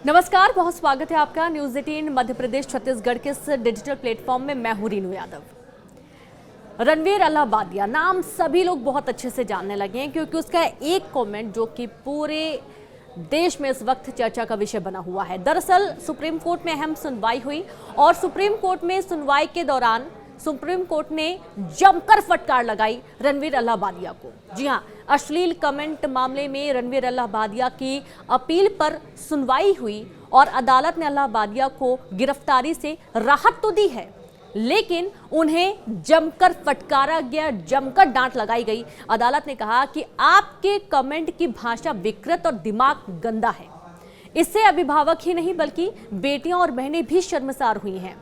नमस्कार, बहुत स्वागत है आपका न्यूज़ 18 मध्य प्रदेश छत्तीसगढ़ के इस डिजिटल प्लेटफॉर्म में। मैं हूं रीनू यादव। रणवीर अल्हाबादिया नाम सभी लोग बहुत अच्छे से जानने लगे हैं क्योंकि उसका एक कमेंट जो कि पूरे देश में इस वक्त चर्चा का विषय बना हुआ है। दरअसल सुप्रीम कोर्ट में अहम सुनवाई हुई और सुप्रीम कोर्ट में सुनवाई के दौरान सुप्रीम कोर्ट ने जमकर फटकार लगाई रणवीर अल्हाबादिया को। जी हां, अश्लील कमेंट मामले में रणवीर अल्हाबादिया की अपील पर सुनवाई हुई और अदालत ने अल्हाबादिया को गिरफ्तारी से राहत तो दी है, लेकिन उन्हें जमकर फटकारा गया, जमकर डांट लगाई गई। अदालत ने कहा कि आपके कमेंट की भाषा विकृत और दिमाग गंदा है। इससे अभिभावक ही नहीं बल्कि बेटियां और बहनें भी शर्मसार हुई हैं।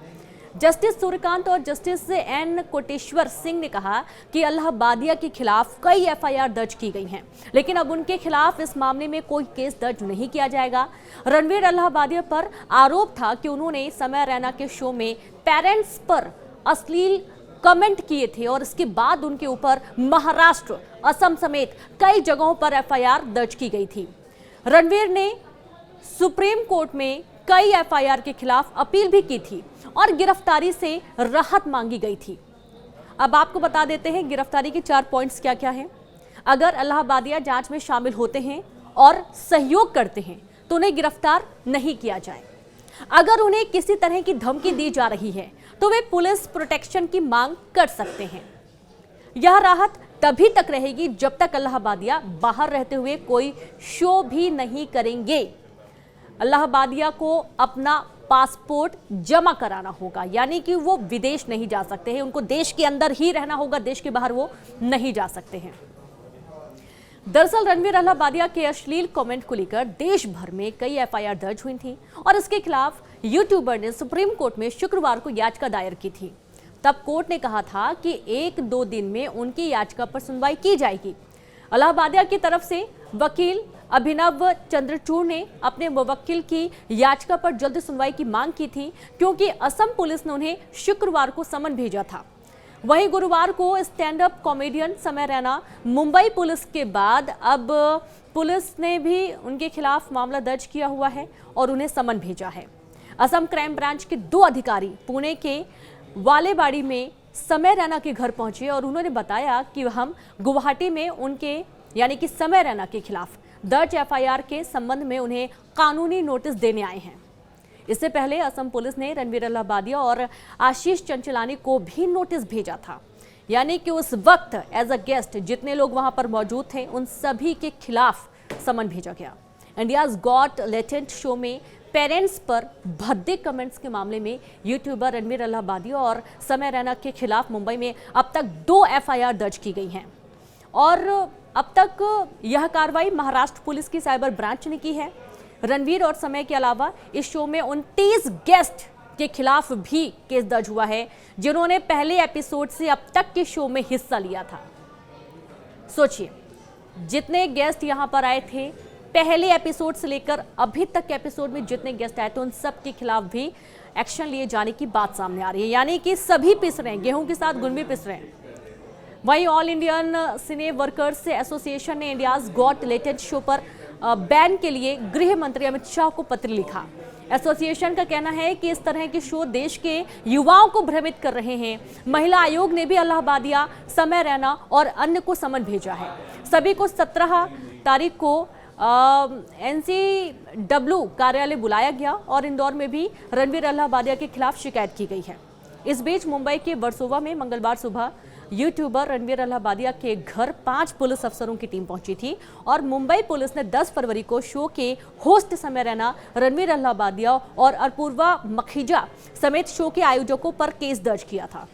जस्टिस सूर्यकांत और जस्टिस एन कोटेश्वर सिंह ने कहा कि अल्हाबादिया के खिलाफ कई एफआईआर दर्ज की गई हैं, लेकिन अब उनके खिलाफ इस मामले में कोई केस दर्ज नहीं किया जाएगा। रणवीर अल्हाबादिया पर आरोप था कि उन्होंने समय रैना के शो में पेरेंट्स पर अश्लील कमेंट किए थे और इसके बाद उनके ऊपर महाराष्ट्र, असम समेत कई जगहों पर एफआईआर दर्ज की गई थी। रणवीर ने सुप्रीम कोर्ट में कई एफआईआर के खिलाफ अपील भी की थी और गिरफ्तारी से राहत मांगी गई थी। अब आपको बता देते हैं गिरफ्तारी के 4 पॉइंट्स क्या क्या हैं। अगर अल्हाबादिया जांच में शामिल होते हैं और सहयोग करते हैं तो उन्हें गिरफ्तार नहीं किया जाए। अगर उन्हें किसी तरह की धमकी दी जा रही है तो वे पुलिस प्रोटेक्शन की मांग कर सकते हैं। यह राहत तभी तक रहेगी जब तक अल्हाबादिया बाहर रहते हुए कोई शो भी नहीं करेंगे। अल्हाबादिया को अपना पासपोर्ट जमा कराना होगा, यानी कि वो विदेश नहीं जा सकते हैं, उनको देश के अंदर ही रहना होगा, देश के बाहर वो नहीं जा सकते हैं। दरअसल रणवीर अल्हाबादिया के अश्लील कमेंट को लेकर देश भर में कई एफआईआर दर्ज हुई थी और इसके खिलाफ यूट्यूबर ने सुप्रीम कोर्ट में शुक्रवार को याचिका दायर की थी। तब कोर्ट ने कहा था कि 1-2 दिन में उनकी याचिका पर सुनवाई की जाएगी। अल्हाबादिया की तरफ से वकील अभिनव चंद्रचूड़ ने अपने मुवक्किल की याचिका पर जल्द सुनवाई की मांग की थी क्योंकि असम पुलिस ने उन्हें शुक्रवार को समन भेजा था। वहीं गुरुवार को स्टैंड अप कॉमेडियन समय रैना मुंबई पुलिस के बाद अब पुलिस ने भी उनके खिलाफ मामला दर्ज किया हुआ है और उन्हें समन भेजा है। असम क्राइम ब्रांच के 2 अधिकारी पुणे के वालेबाड़ी में समय रैना के घर पहुंचे और उन्होंने बताया कि हम गुवाहाटी में उनके यानी कि समय रैना के खिलाफ दर्ज एफआईआर के संबंध में उन्हें कानूनी नोटिस देने आए हैं। इससे पहले असम पुलिस ने रणवीर अल्हाबादिया और आशीष चंचलानी को भी नोटिस भेजा था, यानी कि उस वक्त एज अ गेस्ट जितने लोग वहां पर मौजूद थे उन सभी के खिलाफ समन भेजा गया। इंडियाज गॉट लेटेंट शो में पेरेंट्स पर भद्दे कमेंट्स के मामले में यूट्यूबर रणवीर अल्हाबादिया और समय रैना के खिलाफ मुंबई में अब तक 2 एफआईआर दर्ज की गई हैं और अब तक यह कार्रवाई महाराष्ट्र पुलिस की साइबर ब्रांच ने की है। रणवीर और समय के अलावा इस शो में 29 गेस्ट के खिलाफ भी केस दर्ज हुआ है जिन्होंने पहले एपिसोड से अब तक के शो में हिस्सा लिया था। सोचिए, जितने गेस्ट यहां पर आए थे पहले एपिसोड से लेकर अभी तक के एपिसोड में जितने गेस्ट आए थे उन सब के खिलाफ भी एक्शन लिए जाने की बात सामने आ रही है, यानी कि सभी पिस रहे हैं, गेहूं के साथ गुण भी पिस रहे हैं। वहीं ऑल इंडियन सिने वर्कर्स एसोसिएशन ने इंडियाज गॉट लेटेंट शो पर बैन के लिए गृह मंत्री अमित शाह को पत्र लिखा। एसोसिएशन का कहना है कि इस तरह के शो देश के युवाओं को भ्रमित कर रहे हैं। महिला आयोग ने भी अल्हाबादिया, समय रैना और अन्य को समन भेजा है। सभी को 17 तारीख को एनसीडब्ल्यू कार्यालय बुलाया गया और इंदौर में भी रणवीर अल्हाबादिया के खिलाफ शिकायत की गई है। इस बीच मुंबई के वर्सोवा में मंगलवार सुबह यूट्यूबर रणवीर अल्हाबादिया के घर 5 पुलिस अफसरों की टीम पहुंची थी और मुंबई पुलिस ने 10 फरवरी को शो के होस्ट समय रैना, रणवीर अल्हाबादिया और अपूर्वा मखीजा समेत शो के आयोजकों पर केस दर्ज किया था।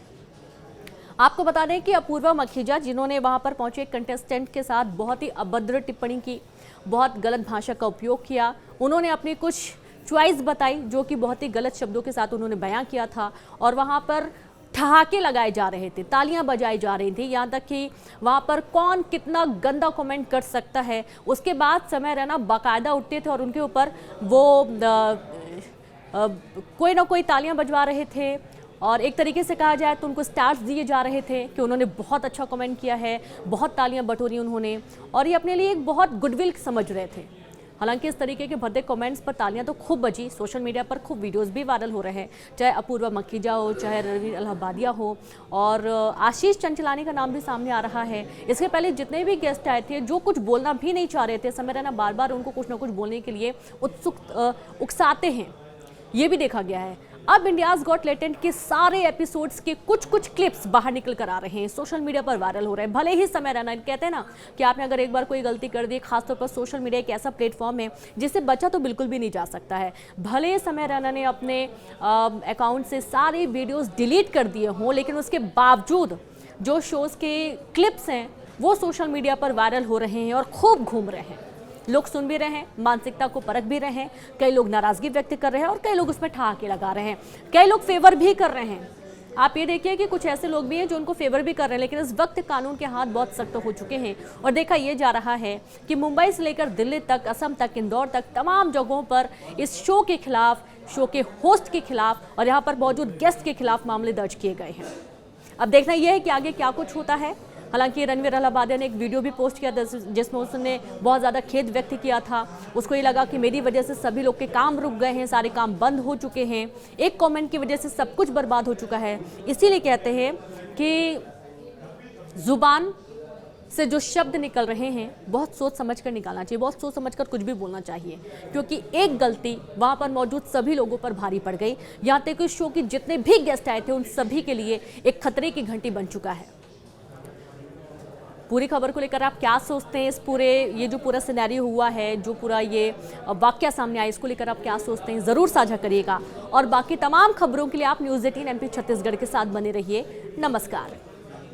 आपको बता दें कि अपूर्वा मखीजा, जिन्होंने वहां पर पहुंचे कंटेस्टेंट के साथ बहुत ही अभद्र टिप्पणी की, बहुत गलत भाषा का उपयोग किया, उन्होंने अपनी कुछ चॉइस बताई जो कि बहुत ही गलत शब्दों के साथ उन्होंने बयां किया था और वहां पर ठहाके लगाए जा रहे थे, तालियां बजाई जा रही थी, यहाँ तक कि वहाँ पर कौन कितना गंदा कमेंट कर सकता है उसके बाद समय रैना बाकायदा उठते थे और उनके ऊपर वो कोई ना कोई तालियां बजवा रहे थे और एक तरीके से कहा जाए तो उनको स्टार्स दिए जा रहे थे कि उन्होंने बहुत अच्छा कमेंट किया है, बहुत तालियां बटोरी उन्होंने और ये अपने लिए एक बहुत गुडविल समझ रहे थे। हालांकि इस तरीके के भद्दे कमेंट्स पर तालियां तो खूब बजी, सोशल मीडिया पर खूब वीडियोस भी वायरल हो रहे हैं, चाहे अपूर्वा मखीजा हो, चाहे रणवीर अलाहाबादिया हो, और आशीष चंचलानी का नाम भी सामने आ रहा है। इसके पहले जितने भी गेस्ट आए थे जो कुछ बोलना भी नहीं चाह रहे थे, समय रैना बार बार उनको कुछ ना कुछ बोलने के लिए उकसाते हैं, ये भी देखा गया है। अब इंडियाज गॉट टैलेंट के सारे एपिसोड्स के कुछ कुछ क्लिप्स बाहर निकल कर आ रहे हैं, सोशल मीडिया पर वायरल हो रहे हैं। भले ही समय रैना, कहते हैं ना कि आपने अगर एक बार कोई गलती कर दी, खासतौर पर सोशल मीडिया एक ऐसा प्लेटफॉर्म है जिससे बचा तो बिल्कुल भी नहीं जा सकता है। भले ही समय रैना ने अपने अकाउंट से सारे वीडियोज डिलीट कर दिए हों, लेकिन उसके बावजूद जो शोज़ के क्लिप्स हैं वो सोशल मीडिया पर वायरल हो रहे हैं और खूब घूम रहे हैं। लोग सुन भी रहे हैं, मानसिकता को परख भी रहे हैं, कई लोग नाराजगी व्यक्त कर रहे हैं और कई लोग उसमें ठहाके लगा रहे हैं, कई लोग फेवर भी कर रहे हैं। आप ये देखिए कि कुछ ऐसे लोग भी हैं जो उनको फेवर भी कर रहे हैं, लेकिन इस वक्त कानून के हाथ बहुत सख्त हो चुके हैं और देखा यह जा रहा है कि मुंबई से लेकर दिल्ली तक, असम तक, इंदौर तक, तमाम जगहों पर इस शो के खिलाफ, शो के होस्ट के खिलाफ और यहाँ पर मौजूद गेस्ट के खिलाफ मामले दर्ज किए गए हैं। अब देखना यह है कि आगे क्या कुछ होता है। हालांकि रणवीर अलाहाबादिया ने एक वीडियो भी पोस्ट किया था जिसमें उसने बहुत ज़्यादा खेद व्यक्त किया था। उसको ये लगा कि मेरी वजह से सभी लोग के काम रुक गए हैं, सारे काम बंद हो चुके हैं, एक कमेंट की वजह से सब कुछ बर्बाद हो चुका है। इसीलिए कहते हैं कि जुबान से जो शब्द निकल रहे हैं बहुत सोच समझ कर निकालना चाहिए, बहुत सोच समझ कर कुछ भी बोलना चाहिए, क्योंकि एक गलती वहाँ पर मौजूद सभी लोगों पर भारी पड़ गई। यहाँ तक कि शो के जितने भी गेस्ट आए थे उन सभी के लिए एक खतरे की घंटी बन चुका है। पूरी खबर को लेकर आप क्या सोचते हैं? इस पूरे ये जो पूरा सिनेरियो हुआ है, जो पूरा ये वाकया सामने आया, इसको लेकर आप क्या सोचते हैं? ज़रूर साझा करिएगा और बाकी तमाम खबरों के लिए आप न्यूज़ 18 MP छत्तीसगढ़ के साथ बने रहिए। नमस्कार।